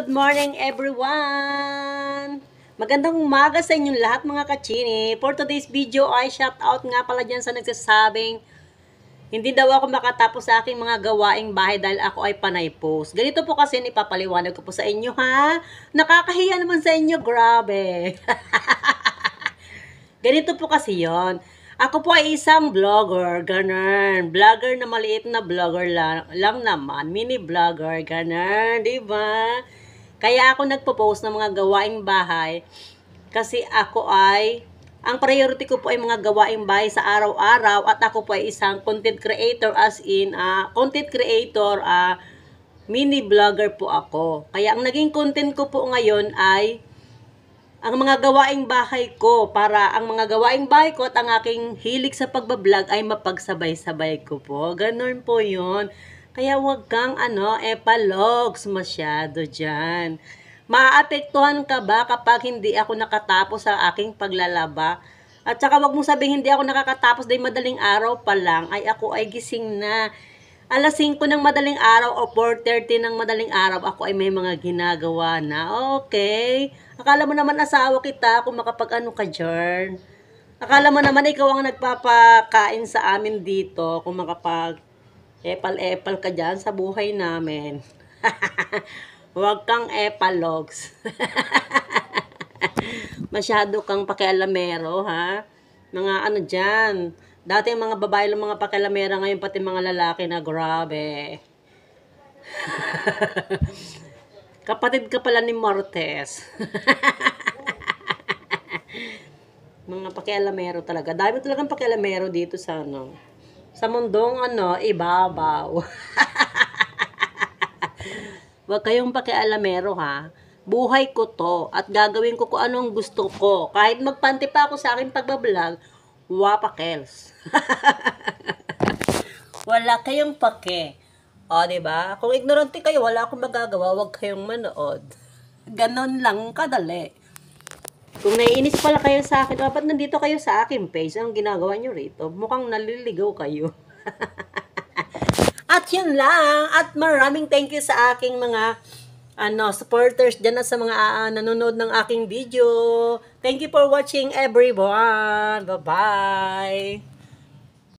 Good morning everyone! Magandang umaga sa inyong lahat mga kachini. For today's video ay shout out nga pala dyan sa nagsasabing hindi daw ako makatapos sa aking mga gawaing bahay dahil ako ay panay post. Ganito po kasi ipapaliwanag ko po sa inyo ha. Nakakahiya naman sa inyo, grabe. Ganito po kasi yon. Ako po ay isang vlogger, ganun. Vlogger na maliit na vlogger lang naman. Mini vlogger, ganun. Diba? Kaya ako nagpo-post ng mga gawaing bahay. Kasi ako ay, ang priority ko po ay mga gawaing bahay sa araw-araw. At ako po ay isang content creator as in, mini vlogger po ako. Kaya ang naging content ko po ngayon ay ang mga gawaing bahay ko, para ang mga gawaing bahay ko at ang aking hilig sa pagbablog ay mapagsabay-sabay ko po. Ganon po yun. Kaya wag kang epalogs masyado dyan. Maapektuhan ka ba kapag hindi ako nakatapos sa aking paglalaba? At saka wag mong sabihin hindi ako nakakatapos dahil madaling araw pa lang ay ako ay gising na. Alas 5 ng madaling araw o 4:30 ng madaling araw, ako ay may mga ginagawa na. Okay. Akala mo naman asawa kita kung makapag-ano ka dyan. Akala mo naman ikaw ang nagpapakain sa amin dito kung makapag epal-epal ka dyan sa buhay namin. Huwag kang epalogs. Masyado kang pakialamero, ha? Mga ano dyan. Dati yung mga babae lang mga pakialamera, ngayon pati mga lalaki na grabe. Kapatid ka pala ni Martes. Mga pakialamero talaga. Dami talagang pakialamero dito sa sa mundong ibabaw. Huwag kayong pakialamero ha. Buhay ko to at gagawin ko kung anong gusto ko. Kahit magpanti pa ako sa aking pagbablog, wapakels. Wala kayong pake. O, diba? Kung ignorante kayo, wala akong magagawa, huwag kayong manood. Ganon lang kadali. Kung naiinis pala kayo sa akin, dapat nandito kayo sa akin page. Anong ginagawa nyo rito? Mukhang naliligaw kayo. At yun lang. At maraming thank you sa aking mga supporters dyan at sa mga nanonood ng aking video. Thank you for watching everyone. Bye-bye.